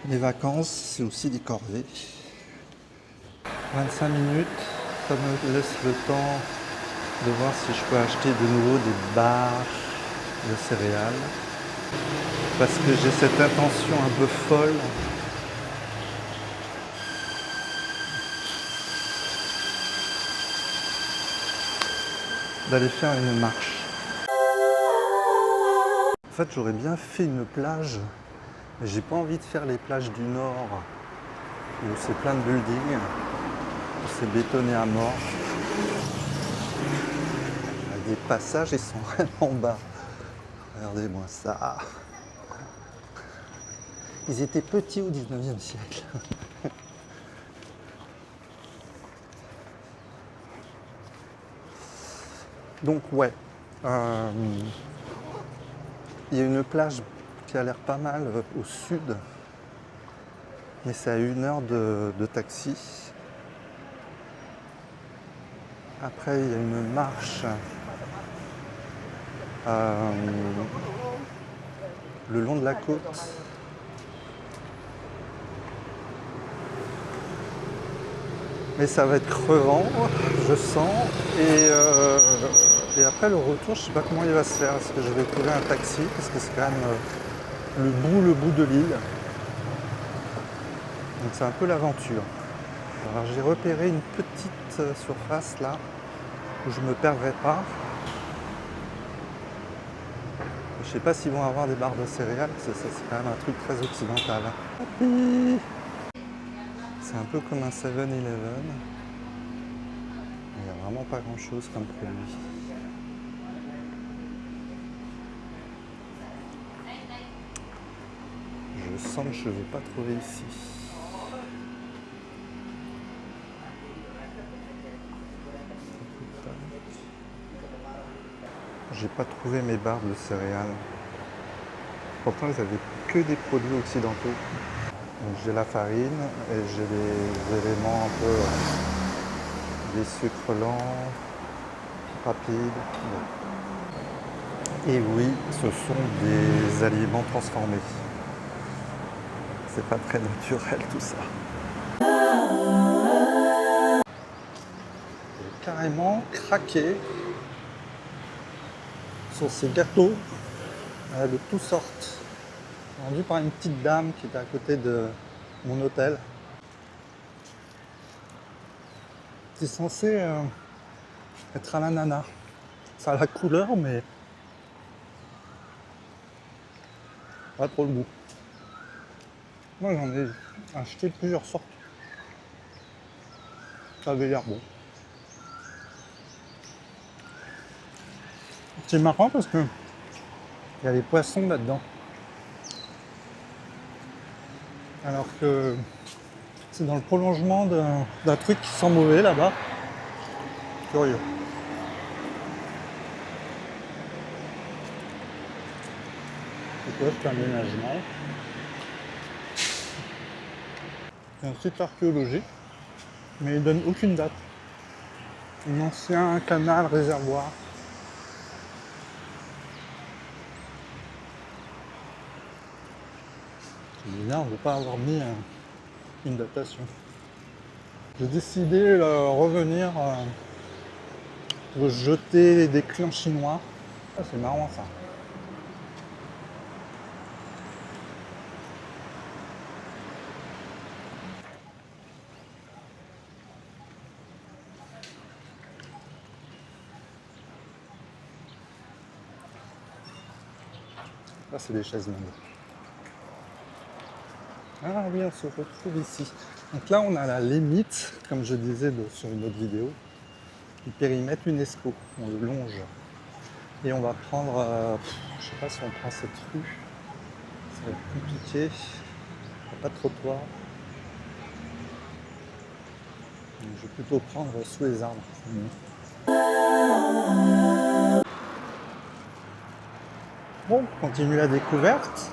Les vacances, c'est aussi des corvées. 25 minutes, ça me laisse le temps de voir si je peux acheter de nouveau des barres de céréales. Parce que j'ai cette intention un peu folle d'aller faire une marche. En fait, j'aurais bien fait une plage, mais j'ai pas envie de faire les plages du Nord où c'est plein de buildings, où c'est bétonné à mort. Les passages, ils sont vraiment bas. Regardez-moi ça. Ils étaient petits au 19e siècle. Donc ouais, il y a une plage qui a l'air pas mal au sud, mais c'est à 1 heure de taxi. Après, il y a une marche le long de la côte. Mais ça va être crevant, je sens. Et après le retour, je sais pas comment il va se faire. Est-ce que je vais trouver un taxi? Parce que c'est quand même le bout de l'île. Donc c'est un peu l'aventure. Alors j'ai repéré une petite surface là, où je ne me perdrai pas. Je sais pas s'ils vont avoir des barres de céréales, parce que ça c'est quand même un truc très occidental. C'est un peu comme un 7-Eleven. Il n'y a vraiment pas grand chose comme produit. Je sens que je ne vais pas trouver ici. J'ai pas trouvé mes barres de céréales. Pourtant, ils avaient que des produits occidentaux. Donc, j'ai la farine et j'ai des éléments un peu des sucres lents, rapides. Bon. Et oui, ce sont des aliments transformés. C'est pas très naturel tout ça. J'ai carrément craqué sur ces gâteaux de toutes sortes, vendus par une petite dame qui était à côté de mon hôtel. C'est censé être à l'ananas. Ça a la couleur, mais pas trop le goût. Moi, j'en ai acheté plusieurs sortes. Ça avait l'air bon. C'est marrant parce que il y a des poissons là-dedans. Alors que c'est dans le prolongement d'un truc qui sent mauvais là-bas. Curieux. C'est quoi cet aménagement? C'est un site archéologique, mais il donne aucune date. Un ancien canal réservoir. C'est bizarre, on ne veut pas avoir mis une datation. J'ai décidé de revenir pour jeter des clans chinois. Ah, c'est marrant ça. Là, c'est des chaises longues. Ah oui, on se retrouve ici. Donc là, on a la limite, comme je disais sur une autre vidéo, du périmètre UNESCO. On le longe. Et on va prendre, je sais pas si on prend cette rue, ça va être compliqué. Il n'y a pas de trottoir. Donc, je vais plutôt prendre sous les arbres. Bon, on continue la découverte.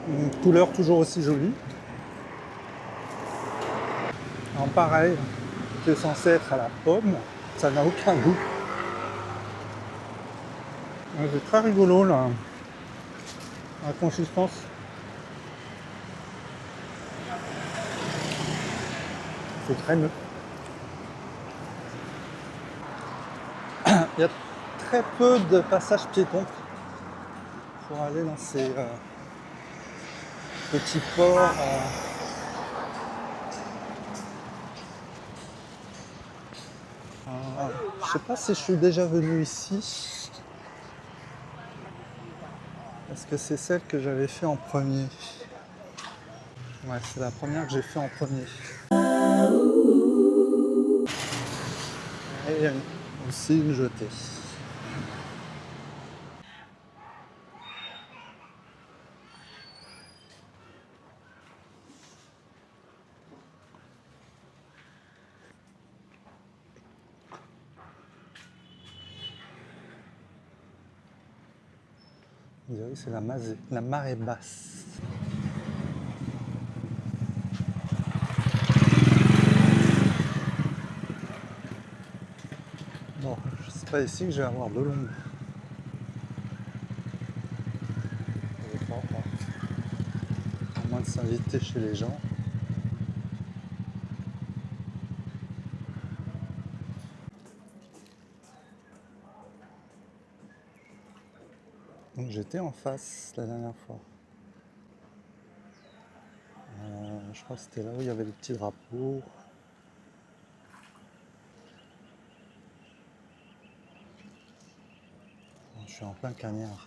Une couleur toujours aussi jolie. En pareil, c'est censé être à la pomme, ça n'a aucun goût. C'est très rigolo là. La consistance, c'est crémeux. Il y a très peu de passages piétons pour aller dans ces petits ports. Je sais pas si je suis déjà venu ici. Est-ce que c'est celle que j'avais fait en premier? Ouais, c'est la première que j'ai fait en premier. Et il y a aussi une jetée. On dirait que c'est la marée basse. Bon, c'est pas ici que je vais avoir de l'ombre. À moins de s'inviter chez les gens. Donc j'étais en face la dernière fois. Je crois que c'était là où il y avait les petits drapeaux. Je suis en plein cagnard.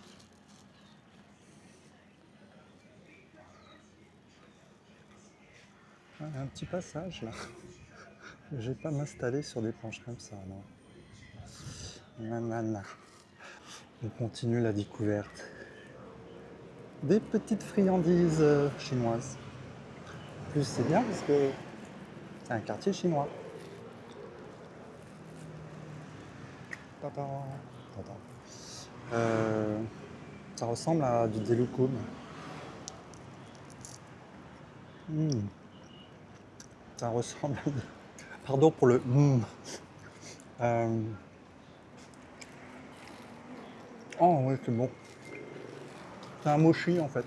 Ah, il y a un petit passage là. Je vais pas m'installer sur des planches comme ça, non. Nanana. On continue la découverte. Des petites friandises chinoises. En plus c'est bien parce que c'est un quartier chinois. Tata. Tata. Ça ressemble à du delukum. Ça ressemble à... Pardon pour le... Oh oui, c'est bon. C'est un mochi en fait.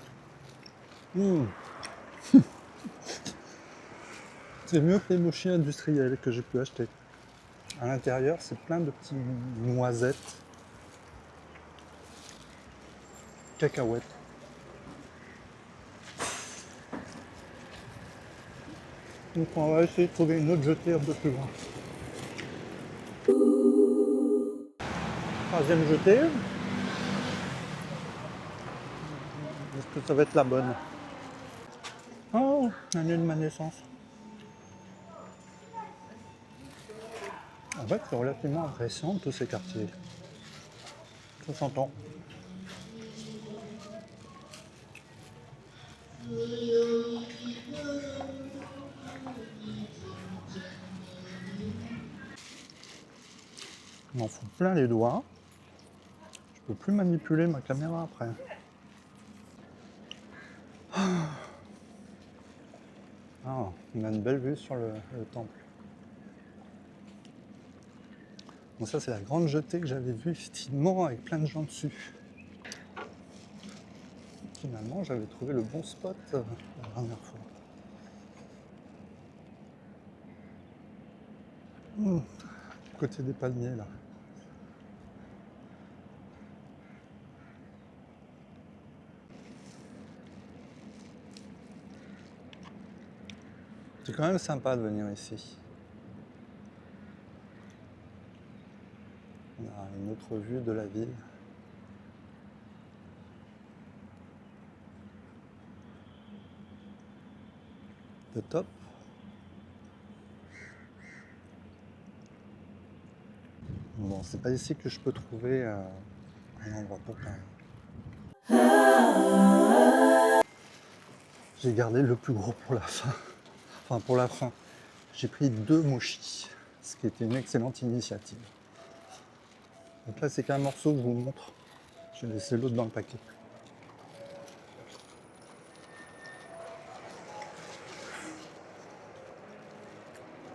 C'est mieux que les mochis industriels que j'ai pu acheter. À l'intérieur, c'est plein de petites noisettes, cacahuètes. Donc on va essayer de trouver une autre jetée un peu plus loin. Troisième jetée. Est-ce que ça va être la bonne? Oh, l'année de ma naissance. En fait, c'est relativement récent tous ces quartiers. 60 ans. Je m'en fous plein les doigts. Je peux plus manipuler ma caméra après. Ah, on a une belle vue sur le temple. Bon, ça c'est la grande jetée que j'avais vue effectivement avec plein de gens dessus. Finalement, j'avais trouvé le bon spot la dernière fois. Côté des palmiers là. C'est quand même sympa de venir ici. On a une autre vue de la ville. Le top. Bon, c'est pas ici que je peux trouver un endroit pour peindre. J'ai gardé le plus gros pour la fin. Enfin, pour la fin. J'ai pris 2 mochis, ce qui était une excellente initiative. Donc là, c'est qu'un morceau que je vous montre. J'ai laissé l'autre dans le paquet.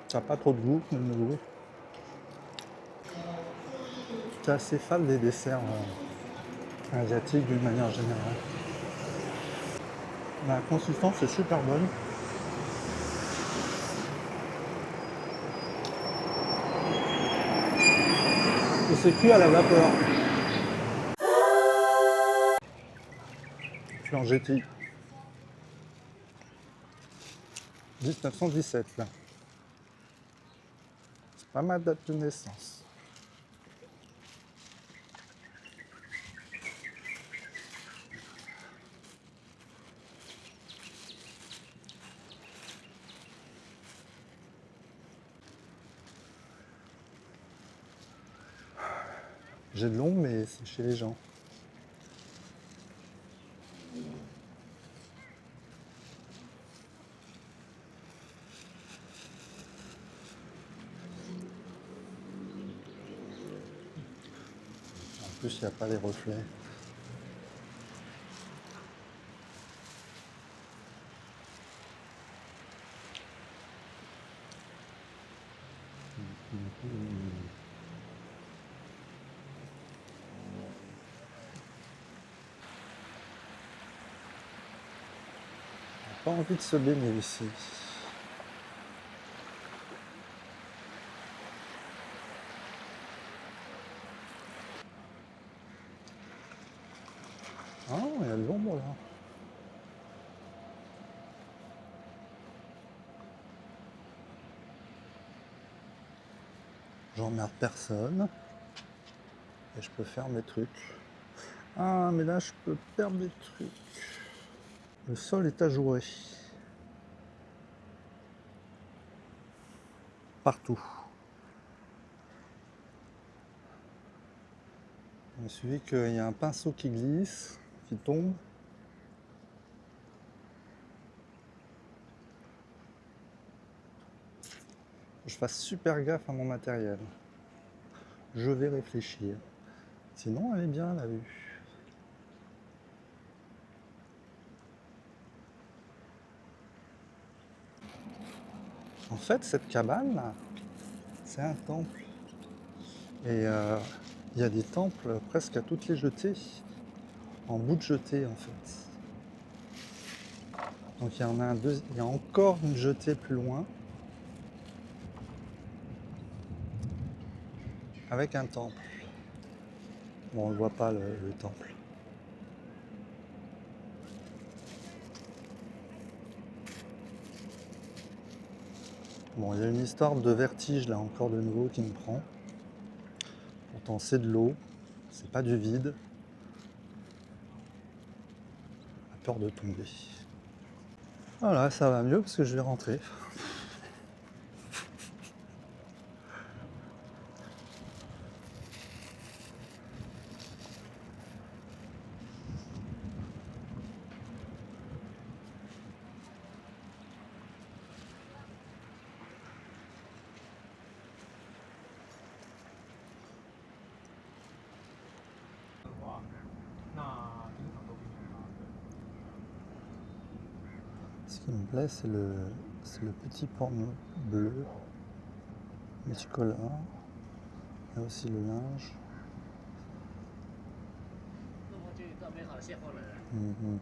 Ça n'a pas trop de goût, même de goût. C'est assez fan des desserts asiatiques d'une manière générale. La consistance est super bonne. Et c'est cuit à la vapeur. Je suis en GTI. 1917 là. C'est pas ma date de naissance. J'ai de l'ombre, mais c'est chez les gens. En plus, il n'y a pas les reflets. Pas envie de se baigner ici. Ah, il y a de l'ombre là. J'emmerde personne. Et je peux faire mes trucs. Ah, mais là, je peux perdre des trucs. Le sol est ajouré. Partout. Il suffit qu'il y a un pinceau qui glisse, qui tombe. Je fasse super gaffe à mon matériel. Je vais réfléchir. Sinon, elle est bien la vue. En fait, cette cabane là, c'est un temple. Et il y a des temples presque à toutes les jetées, en bout de jetée en fait. Donc il y en a il y a encore une jetée plus loin, avec un temple. Bon, on ne voit pas le temple. Bon, il y a une histoire de vertige là encore de nouveau qui me prend. Pourtant c'est de l'eau, c'est pas du vide. J'ai peur de tomber. Voilà, ça va mieux parce que je vais rentrer. Ce qui me plaît, c'est le petit port bleu, multicolore. Il y a aussi le linge. Mhm.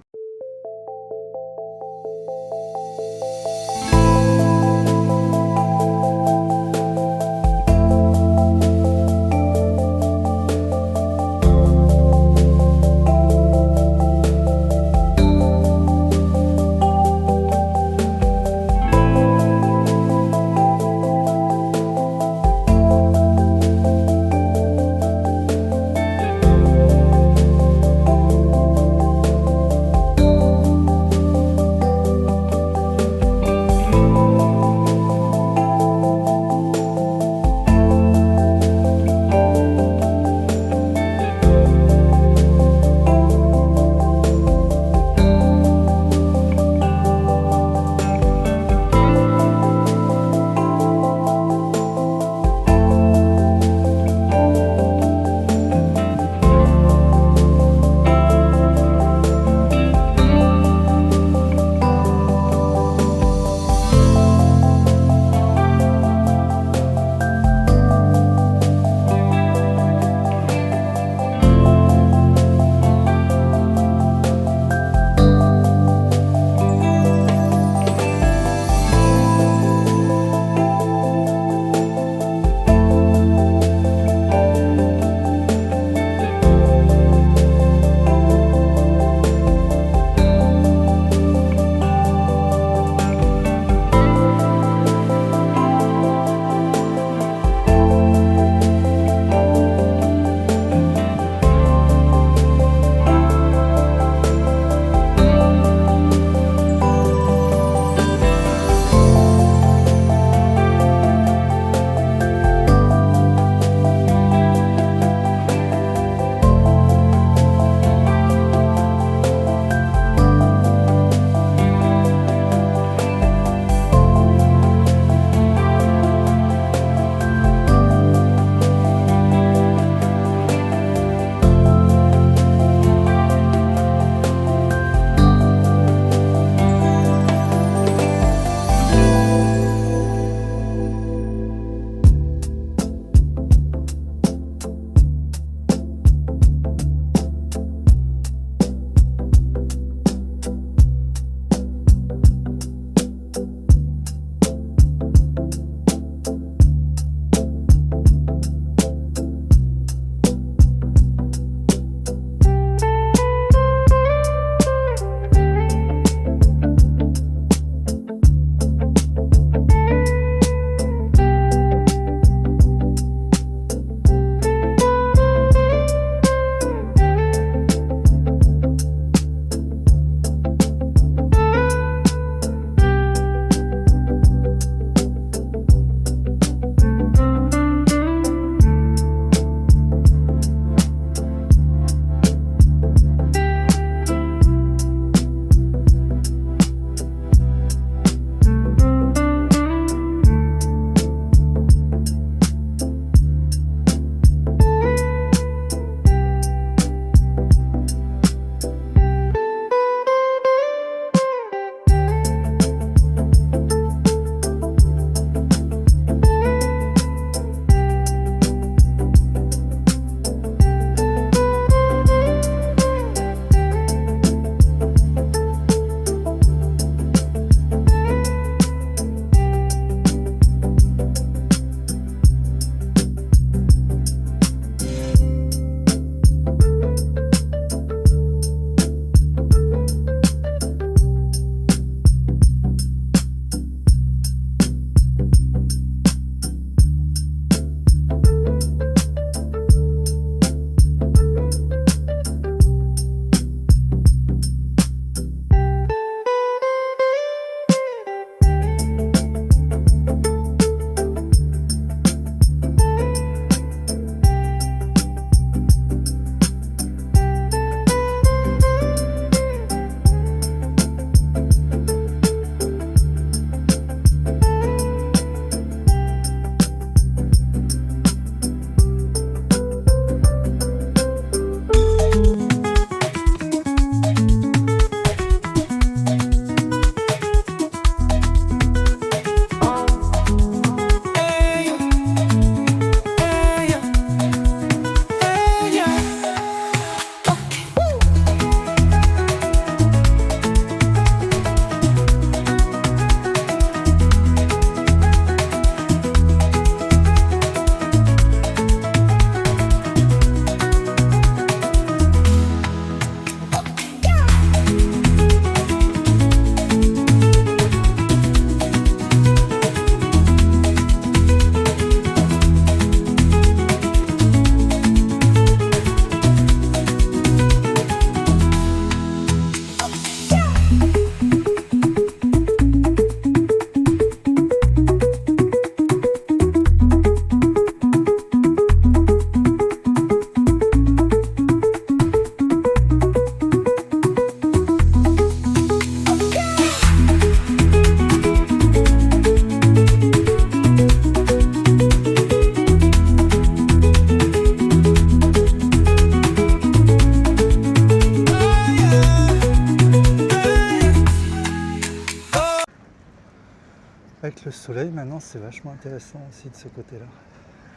avec le soleil, maintenant, c'est vachement intéressant aussi de ce côté-là.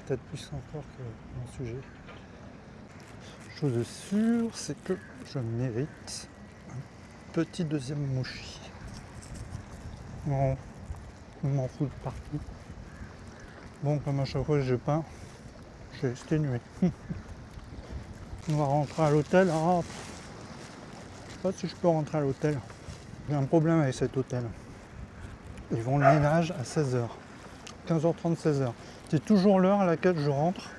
Peut-être plus encore que mon sujet. Chose sûre, c'est que je mérite un petit deuxième mouchi. Non, je m'en fous de partout. Bon, comme à chaque fois je peins, je suis exténué. On va rentrer à l'hôtel. Ah, je sais pas si je peux rentrer à l'hôtel. J'ai un problème avec cet hôtel. Ils font le ménage à 16h. 15h30, 16h. C'est toujours l'heure à laquelle je rentre.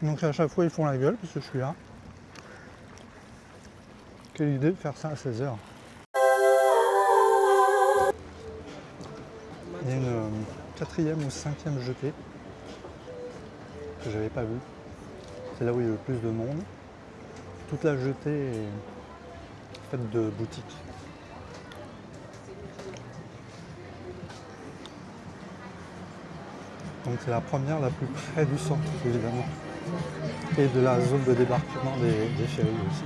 Donc à chaque fois ils font la gueule parce que je suis là. Quelle idée de faire ça à 16h. Il y a une quatrième ou cinquième jetée que j'avais pas vue. C'est là où il y a le plus de monde. Toute la jetée est faite de boutiques. Donc c'est la première la plus près du centre évidemment. Et de la zone de débarquement des ferries aussi.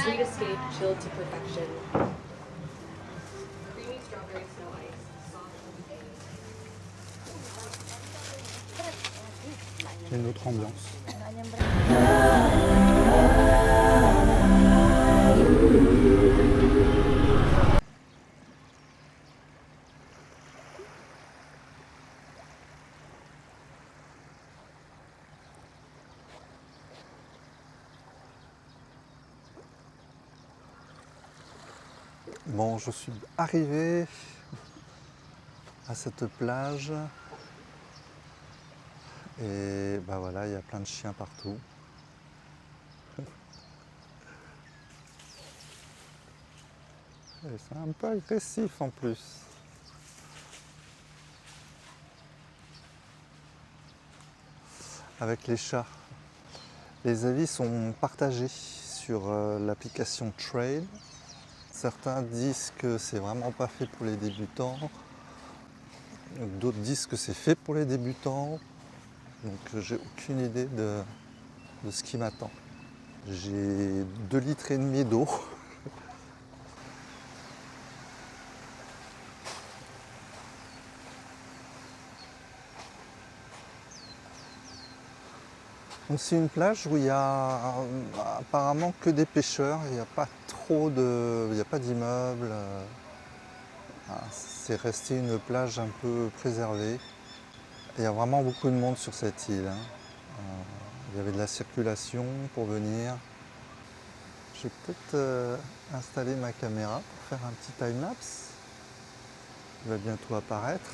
Sweet escape, chilled to perfection. Creamy strawberry snow ice, soft and C'est une autre ambiance. Bon, je suis arrivé à cette plage et bah voilà, il y a plein de chiens partout. Et c'est un peu agressif en plus. Avec les chats. Les avis sont partagés sur l'application Trail. Certains disent que c'est vraiment pas fait pour les débutants. D'autres disent que c'est fait pour les débutants. Donc j'ai aucune idée de ce qui m'attend. J'ai 2,5 litres d'eau. Donc c'est une plage où il y a apparemment que des pêcheurs, il n'y a pas trop de. Il n'y a pas d'immeubles. C'est resté une plage un peu préservée. Il y a vraiment beaucoup de monde sur cette île. Il y avait de la circulation pour venir. Je vais peut-être installer ma caméra pour faire un petit time-lapse. Il va bientôt apparaître.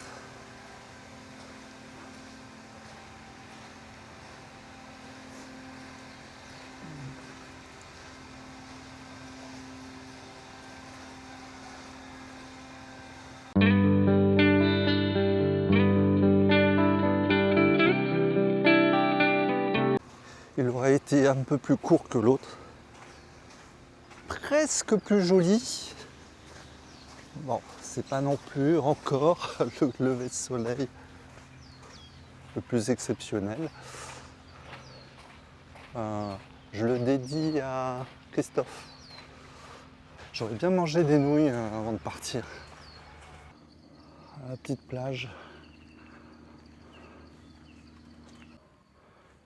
Il aurait été un peu plus court que l'autre. Presque plus joli. Bon, c'est pas non plus encore le lever de soleil le plus exceptionnel. Je le dédie à Christophe. J'aurais bien mangé des nouilles avant de partir. À la petite plage.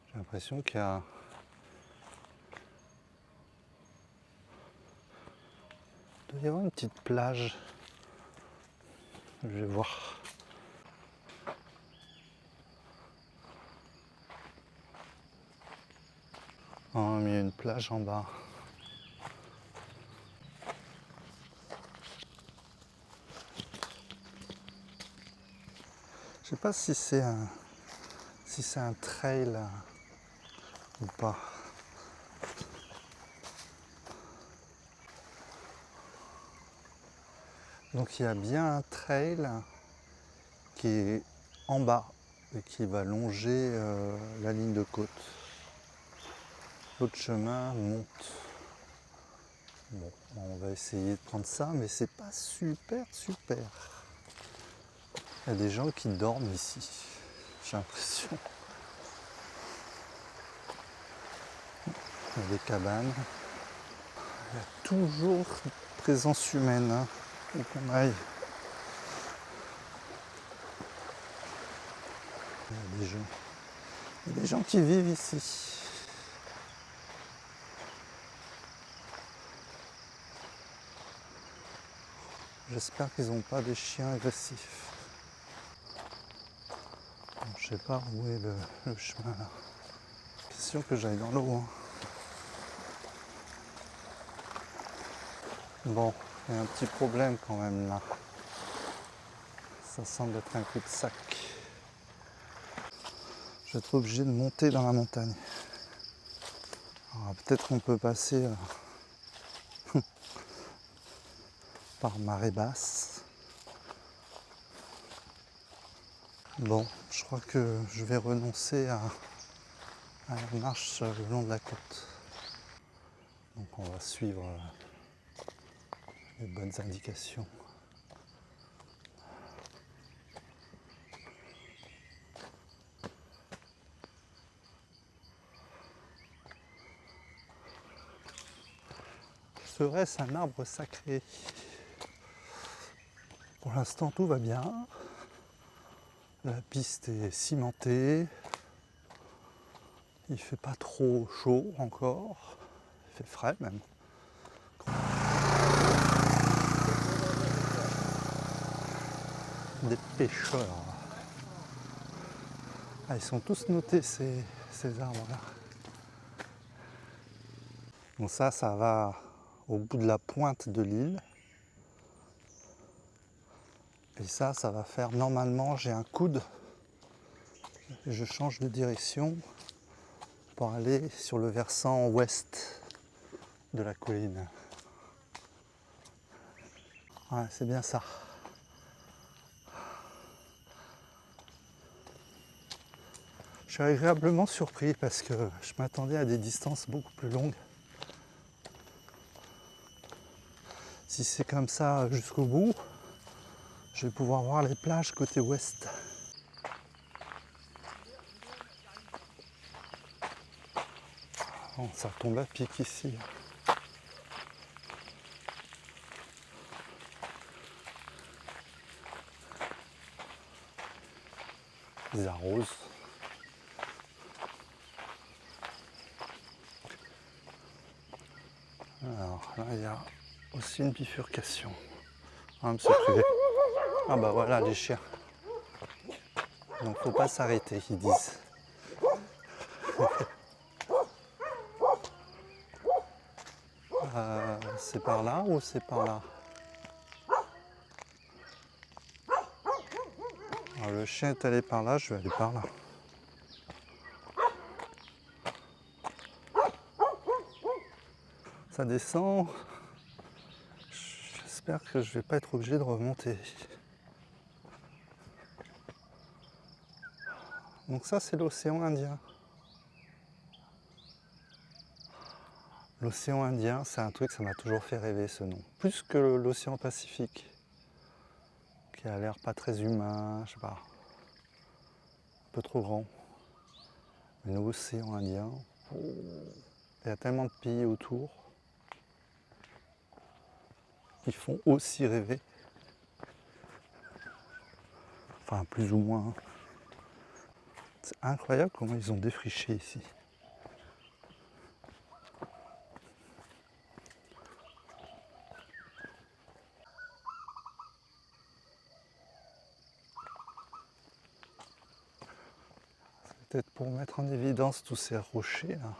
J'ai l'impression qu'il y a il doit y avoir une petite plage. Je vais voir. Oh, mais il y a une plage en bas. Je sais pas si c'est un trail ou pas. Donc il y a bien un trail qui est en bas et qui va longer la ligne de côte. L'autre chemin monte. Bon, on va essayer de prendre ça, mais c'est pas super. Il y a des gens qui dorment ici, j'ai l'impression. Il y a des cabanes. Il y a toujours présence humaine. Où qu'on aille. Il y a des gens. Il y a des gens qui vivent ici. J'espère qu'ils n'ont pas des chiens agressifs. Bon, je sais pas où est le chemin là. Question que j'aille dans l'eau. Hein. Bon, il y a un petit problème quand même là. Ça semble être un cul-de-sac. Je vais être obligé de monter dans la montagne. Alors, peut-être qu'on peut passer par marée basse. Bon, je crois que je vais renoncer à la marche le long de la côte. Donc on va suivre les bonnes indications. Serait-ce un arbre sacré? Pour l'instant tout va bien. La piste est cimentée. Il fait pas trop chaud encore. Il fait frais même. Des pêcheurs. Ah, ils sont tous notés ces arbres-là. Donc ça va au bout de la pointe de l'île. Et ça va faire, normalement, j'ai un coude. Et je change de direction pour aller sur le versant ouest de la colline. Ouais, c'est bien ça. Je suis agréablement surpris parce que je m'attendais à des distances beaucoup plus longues. Si c'est comme ça jusqu'au bout, je vais pouvoir voir les plages côté ouest. Oh, ça tombe à pic ici. Ils arrosent. Alors là, il y a aussi une bifurcation. Ah, c'est privé. Ah bah voilà les chiens. Donc faut pas s'arrêter, ils disent. C'est par là ou c'est par là? Alors, le chien est allé par là, je vais aller par là. Ça descend. J'espère que je vais pas être obligé de remonter. Donc ça c'est l'océan Indien. L'océan Indien, c'est un truc, ça m'a toujours fait rêver ce nom. Plus que l'océan Pacifique, qui a l'air pas très humain, je sais pas, un peu trop grand. Mais l'océan Indien, oh, il y a tellement de pays autour qui font aussi rêver. Enfin, plus ou moins. C'est incroyable comment ils ont défriché ici. Peut-être pour mettre en évidence tous ces rochers là.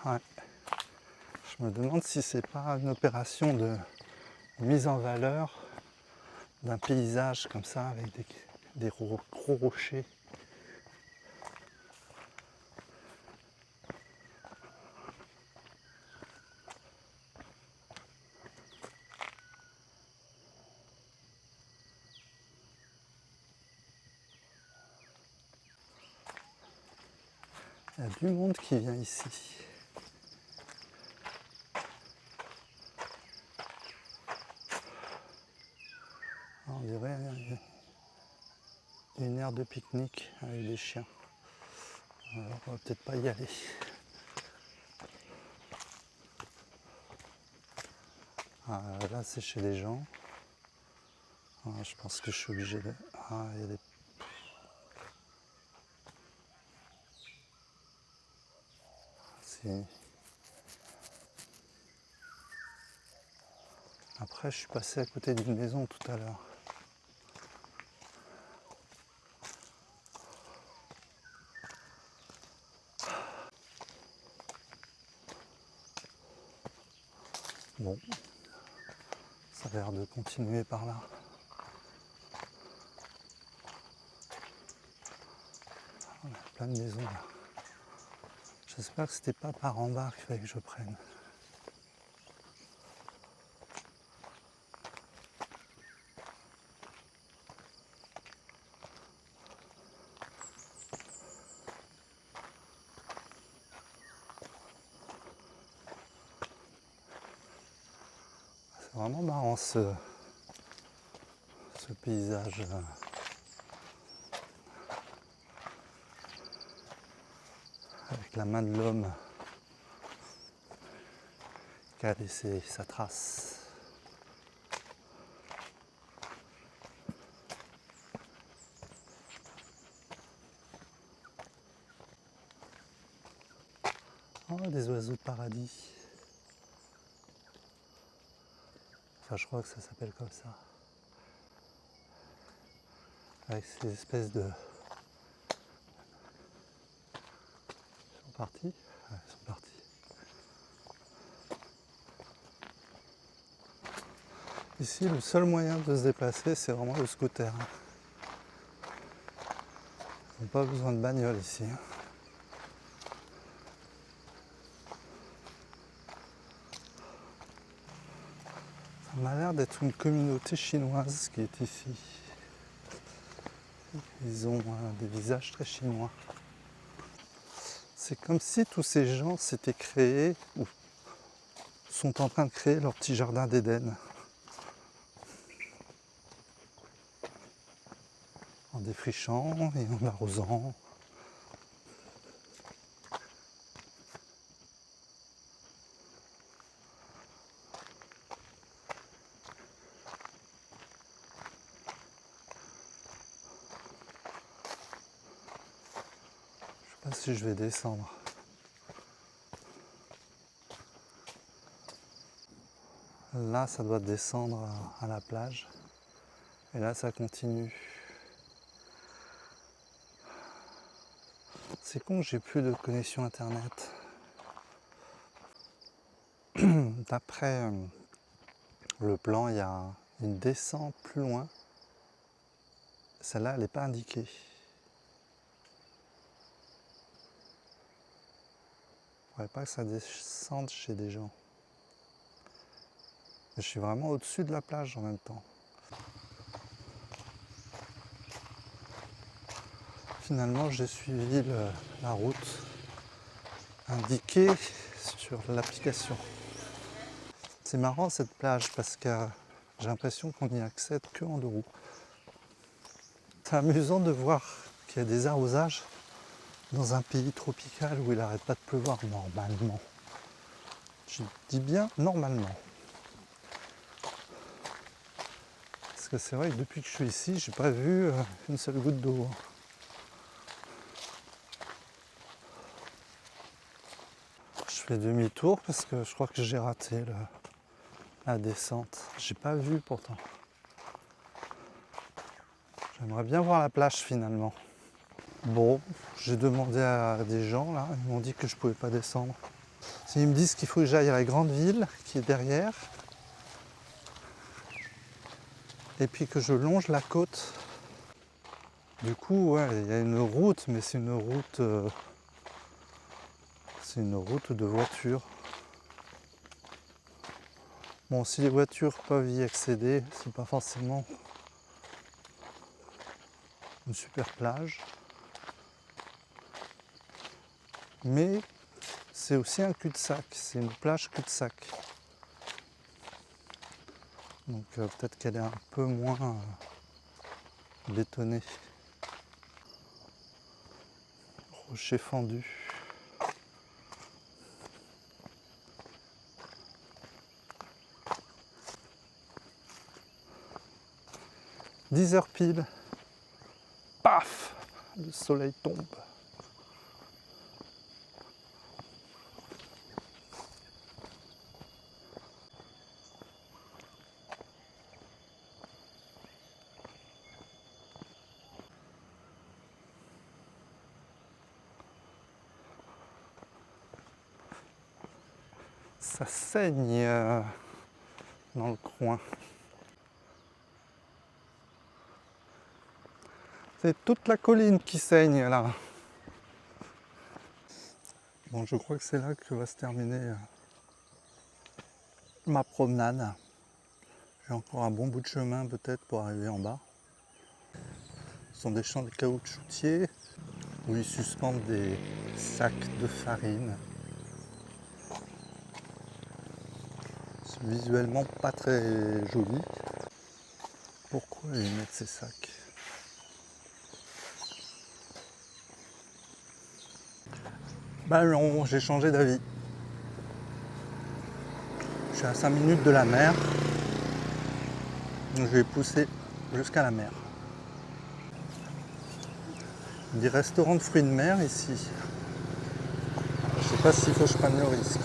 Ouais. Je me demande si c'est pas une opération de mise en valeur d'un paysage comme ça avec des gros rochers. Il y a du monde qui vient ici. On dirait une aire de pique-nique avec des chiens. Alors, on va peut-être pas y aller. Là, c'est chez les gens. Je pense que je suis obligé de... il y a des... Après, je suis passé à côté d'une maison tout à l'heure. Bon, ça a l'air de continuer par là. On a plein de maisons là. J'espère que c'était pas par en bas qu'il fallait que je prenne. C'est vraiment marrant ce paysage. Avec la main de l'homme qui a laissé sa trace. Oh, des oiseaux de paradis. Enfin, je crois que ça s'appelle comme ça. Avec ces espèces de... Ils sont partis ? Ouais, ils sont partis. Ici, le seul moyen de se déplacer, c'est vraiment le scooter. Ils n'ont pas besoin de bagnole ici. Ça m'a l'air d'être une communauté chinoise qui est ici. Ils ont des visages très chinois. C'est comme si tous ces gens s'étaient créés ou sont en train de créer leur petit jardin d'Éden. En défrichant et en arrosant. Je ne sais pas si je vais descendre. Là, ça doit descendre à la plage. Et là, ça continue. C'est con que j'ai plus de connexion internet. D'après le plan, il y a une descente plus loin. Celle-là, elle n'est pas indiquée. Il ne faudrait pas que ça descende chez des gens. Mais je suis vraiment au-dessus de la plage en même temps. Finalement, j'ai suivi la route indiquée sur l'application. C'est marrant cette plage parce que j'ai l'impression qu'on n'y accède que en 2 roues. C'est amusant de voir qu'il y a des arrosages dans un pays tropical où il n'arrête pas de pleuvoir normalement. Je dis bien normalement. Parce que c'est vrai que depuis que je suis ici, j'ai pas vu une seule goutte d'eau. Je fais demi-tour parce que je crois que j'ai raté la descente. J'ai pas vu pourtant. J'aimerais bien voir la plage finalement. Bon, j'ai demandé à des gens là, ils m'ont dit que je pouvais pas descendre. Ils me disent qu'il faut que j'aille à la grande ville qui est derrière. Et puis que je longe la côte. Du coup, ouais, il y a une route, mais c'est une route de voiture. Bon, si les voitures peuvent y accéder, c'est pas forcément une super plage. Mais c'est aussi un cul-de-sac, c'est une plage cul-de-sac. Donc peut-être qu'elle est un peu moins bétonnée. Rocher fendu. 10h pile. Paf! Le soleil tombe. Ça saigne dans le coin. C'est toute la colline qui saigne là. Bon, je crois que c'est là que va se terminer ma promenade. J'ai encore un bon bout de chemin peut-être pour arriver en bas. Ce sont des champs de caoutchoutiers où ils suspendent des sacs de farine. C'est visuellement pas très joli. Pourquoi ils mettent ces sacs? Ben non, j'ai changé d'avis. Je suis à 5 minutes de la mer. Donc je vais pousser jusqu'à la mer. Des restaurants de fruits de mer ici. Je sais pas s'il faut que je prenne le risque.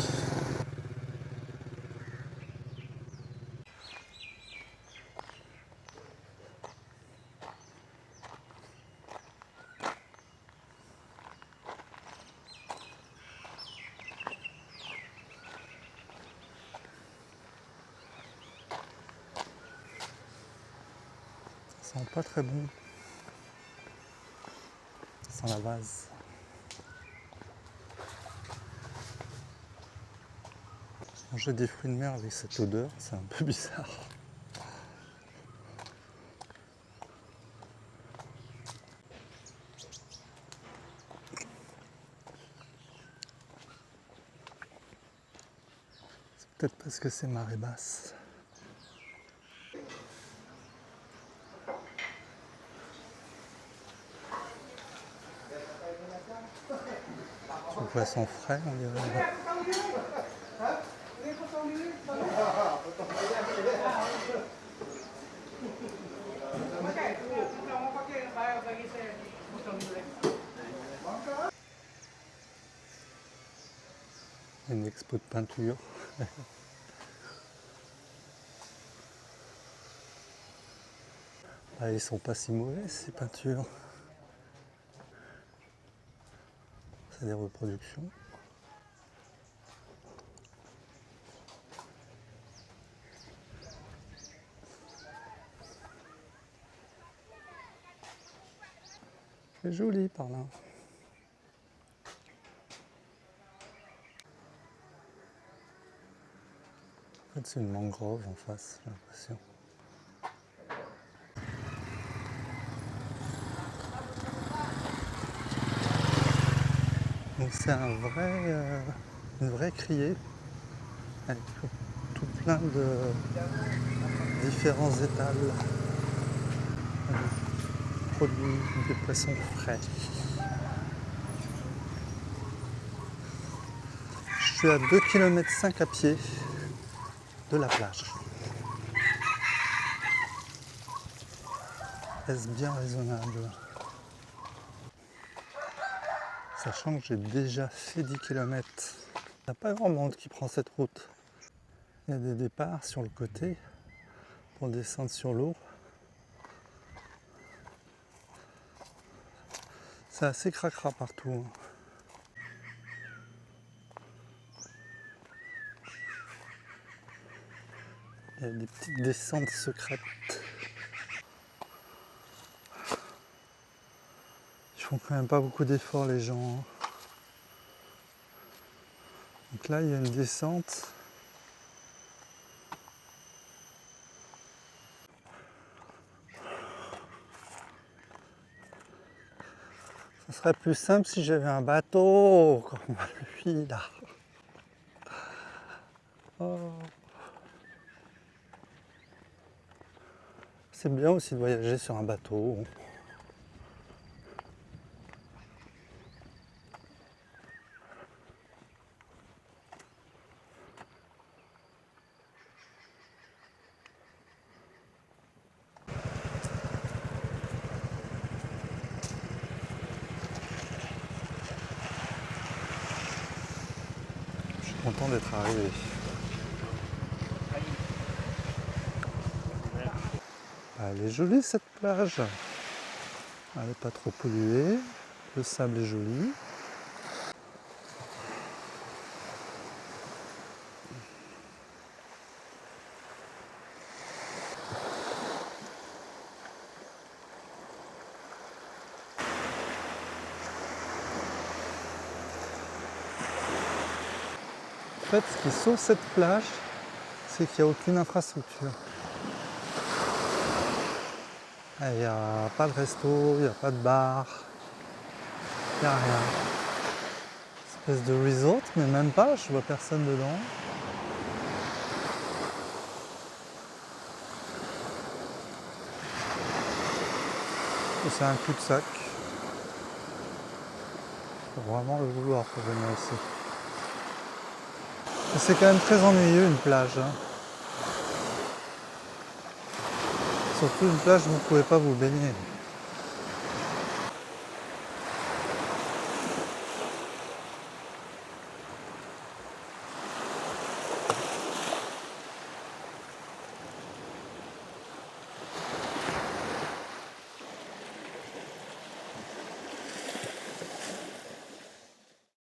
Ça sent pas très bon. Ça sent la vase. Manger des fruits de mer avec cette odeur, c'est un peu bizarre. C'est peut-être parce que c'est marée basse. Du poisson frais, on dirait. Une expo de peinture. Ah, ils sont pas si mauvais ces peintures. C'est des reproductions. C'est joli par là. En fait, c'est une mangrove en face, j'ai l'impression. Donc c'est une vraie criée avec tout plein de différents étals de produits, des poissons frais. Je suis à 2,5 km à pied de la plage. Est-ce bien raisonnable? Sachant que j'ai déjà fait 10 km. Il n'y a pas grand monde qui prend cette route. Il y a des départs sur le côté pour descendre sur l'eau. C'est assez cracra partout. Il y a des petites descentes secrètes. Ils font quand même pas beaucoup d'efforts les gens. Donc là il y a une descente. Ça serait plus simple si j'avais un bateau comme lui là. Oh. C'est bien aussi de voyager sur un bateau. content d'être arrivé. Elle est jolie cette plage. Elle n'est pas trop polluée. Le sable est joli. En fait, ce qui sauve cette plage, c'est qu'il n'y a aucune infrastructure. Il n'y a pas de resto, il n'y a pas de bar, il n'y a rien. Espèce de resort, mais même pas, je vois personne dedans. Et c'est un cul-de-sac. Faut vraiment le vouloir pour venir ici. Et c'est quand même très ennuyeux une plage. Hein. Surtout une plage où vous ne pouvez pas vous baigner.